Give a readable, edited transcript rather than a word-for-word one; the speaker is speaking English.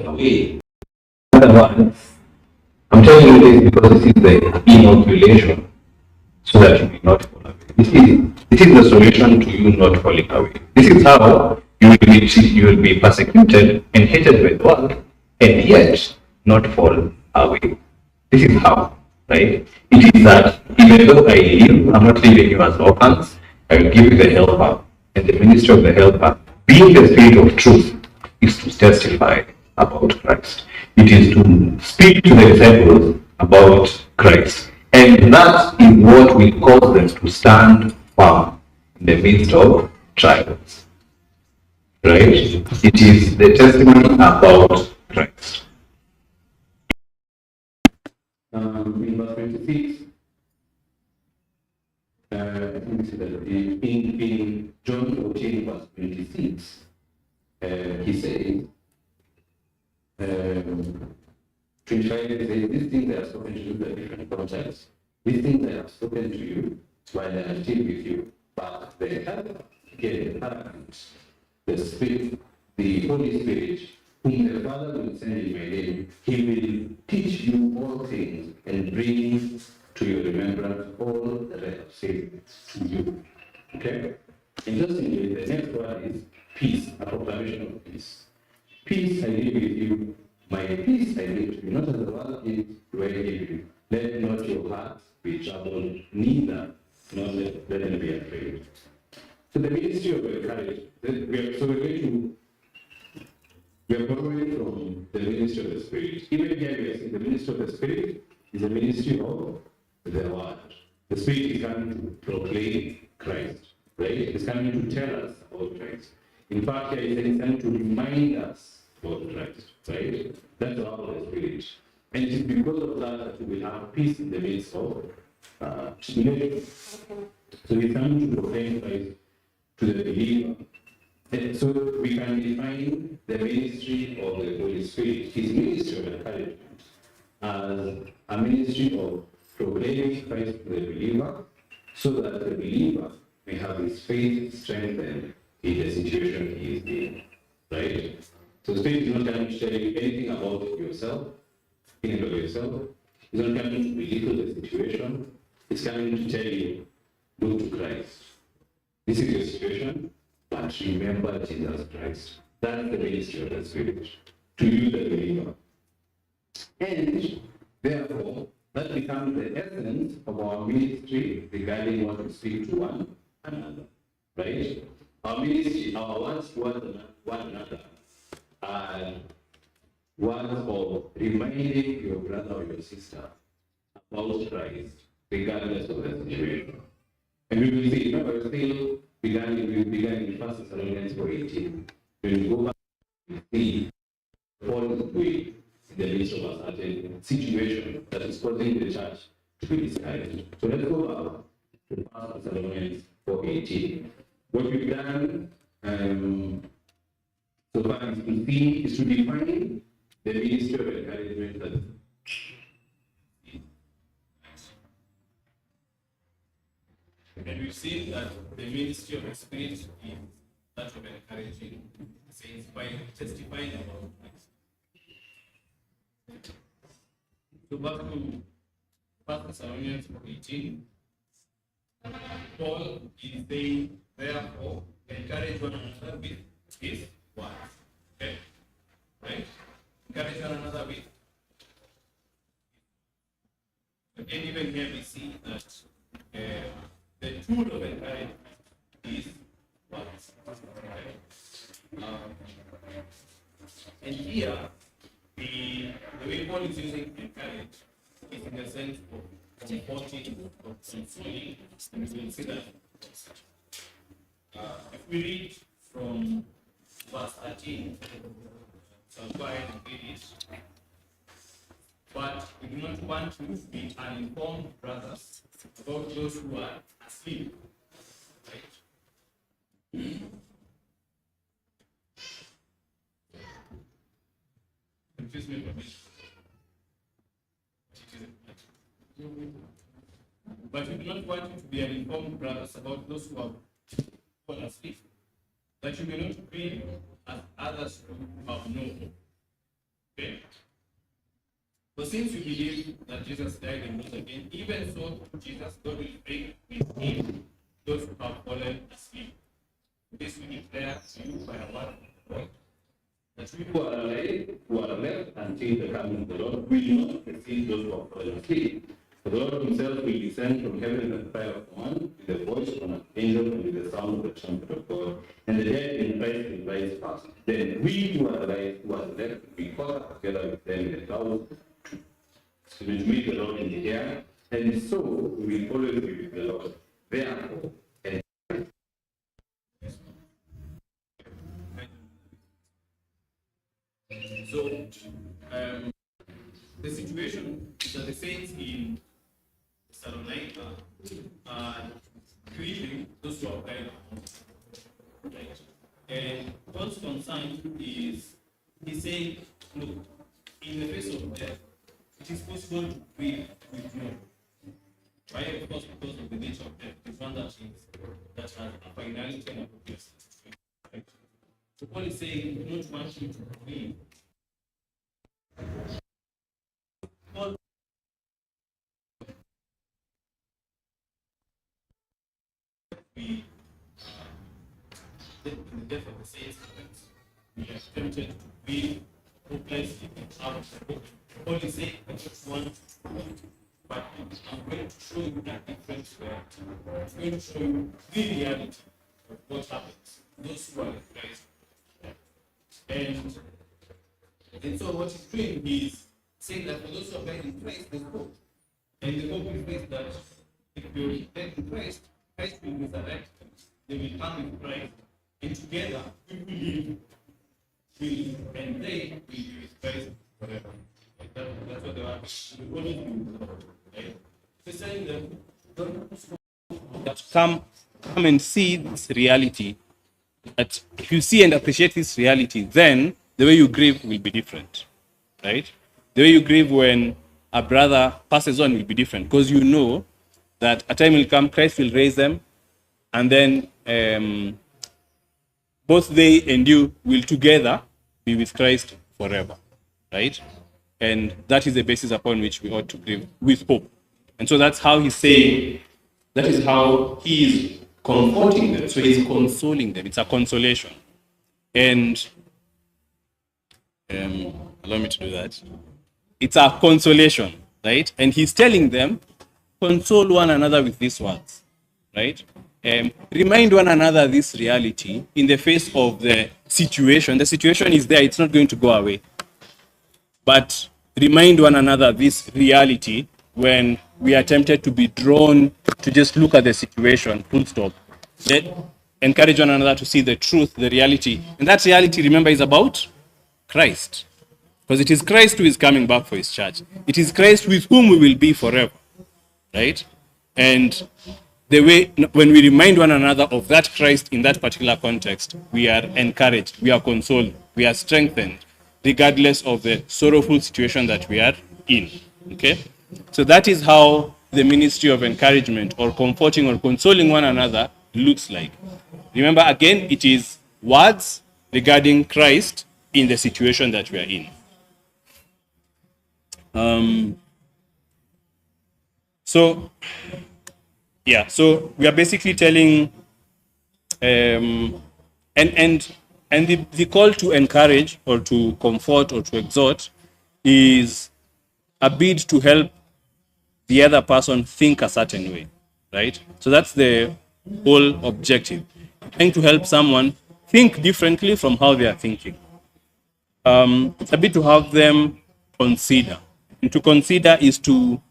away. Otherwise, I'm telling you this because this is the inoculation so that you will not fall away. This is the solution to you not falling away. This is how you will be persecuted and hated by the world and yet not fall away. This is how, right? It is that even though I live, I'm not leaving you as orphans, I will give you the helper. And the ministry of the helper, being the spirit of truth, is to testify about Christ. It is to speak to the disciples about Christ. And that is what will cause them to stand firm in the midst of trials. Right? It is the testimony about Christ. In verse 26, I think this is in John 14, verse 26, he says, 25, he says, these things I have spoken to you, the different context. These things I have spoken to you while I am still with you. But the helper, again, the Paraclete, the Spirit, the Holy Spirit, whom the Father will send in my name, he will teach you all things and bring to your remembrance all that I have said to you. Okay? Interestingly, the next word is peace, a proclamation of peace. Peace I leave with you, my peace I give to you, not as the world gives, do I give you. Let not your hearts be troubled, neither let them be afraid. So the ministry of courage, we are borrowing from the ministry of the Spirit. Even here we are saying the ministry of the Spirit is a ministry of the Word. The Spirit is coming to proclaim Christ, right? It's coming to tell us about Christ. In fact, here it's coming to remind us about Christ, right? That's the work of the Spirit. And it is because of that that we will have peace in the midst of tribulation. So we come to proclaim Christ to the believer. And so we can define the ministry of the Holy Spirit, his ministry of encouragement, as a ministry of proclaiming Christ to the believer, so that the believer may have his faith strengthened in the situation he is in. Right? So the Spirit is not coming to tell you anything about yourself, anything about yourself. It's not coming to belittle the situation. It's coming to tell you, look to Christ. This is your situation, but remember Jesus Christ. That's the ministry of the Spirit, to you, the believer. And therefore, that becomes the essence of our ministry regarding what we speak to one another. Right? Our ministry, our words to one another, are words of reminding your brother or your sister about Christ, regardless of the situation. And we will see, remember, we began in 1 Thessalonians 4:18. When we go back, we see Paul is doing in the midst of a certain situation that is causing the church to be discouraged. So let's go back to 1 Thessalonians 4:18. What we've done so far is to define the ministry of encouragement that and we've seen that the ministry of the Spirit is that of encouraging saints by testifying about Christ. So back to 1 Thessalonians 18, Paul is saying, therefore, encourage one another with his words. Okay? Right? Encourage one another with. Again, even here we see that the tool of encouragement is words. Okay? And here, the way Paul is using encourage is in the sense of supporting, of consoling, and we will see that. If we read from verse 13, so go ahead and read it. But we do not want to be uninformed brothers about those who are asleep. Right? Confuse me a bit. But we do not want you to be uninformed brothers about those who have fallen asleep, that you may not be as others who have known. Okay? But since you believe that Jesus died and rose again, even so, Jesus, God will bring with him those who have fallen asleep. This we declare to you by a word of God, that we Who are alive, who are left until the coming of the Lord, will not receive those who have fallen asleep. For the Lord himself will descend from heaven with the fire of one, with the voice of an angel, and with the sound of the trumpet of God. And the dead in Christ will rise first. Then we who are alive, who are left, will be caught up together with them in the clouds, to meet the Lord in the air. And so we will always be with the Lord. Therefore, and so, the situation is that the saints in Thessalonica are grieving those who have died. Right? And God's concern is, he's saying, look, in the face of death, it is possible to grieve with you. Right? Of course, because of the nature of death, it's one that has a finality and a progress. Right? So Paul is saying, we don't want you to grieve. Paul we the death of the saints, we are tempted to be hopeless out of the book. Paul is saying, I just want, but I'm going to show you that difference where I'm going to show you the reality of what happens. Those who are in Christ. And so what he's doing is saying that for those who are died in Christ, there's hope. And the hope is this, that if you're dead in Christ, Christ will resurrect them. They will come with Christ. And together, we will live. And they will be with Christ forever. Like that's what they are. We always be with the Lord. Right? So saying that come and see this reality. That if you see and appreciate this reality, then the way you grieve will be different, right? The way you grieve when a brother passes on will be different, because you know that a time will come, Christ will raise them, and then both they and you will together be with Christ forever, right? And that is the basis upon which we ought to grieve with hope. And so that's how he's saying, that is how he is comforting them. So he's consoling them. It's a consolation. And allow me to do that. It's a consolation, right? And he's telling them, console one another with these words, right? Remind one another this reality in the face of the situation. The situation is there. It's not going to go away. But remind one another this reality when we are tempted to be drawn to just look at the situation, full stop. Let encourage one another to see the truth, the reality. And that reality, remember, is about Christ. Because it is Christ who is coming back for his church. It is Christ with whom we will be forever. Right? And the way, when we remind one another of that Christ in that particular context, we are encouraged, we are consoled, we are strengthened, regardless of the sorrowful situation that we are in. Okay? So that is how the ministry of encouragement or comforting or consoling one another looks like. Remember, again, it is words regarding Christ in the situation that we are in. So we are basically telling, and the call to encourage or to comfort or to exhort is a bid to help the other person think a certain way, right? So that's the whole objective, trying to help someone think differently from how they are thinking. It's a bit to have them consider. And to consider is to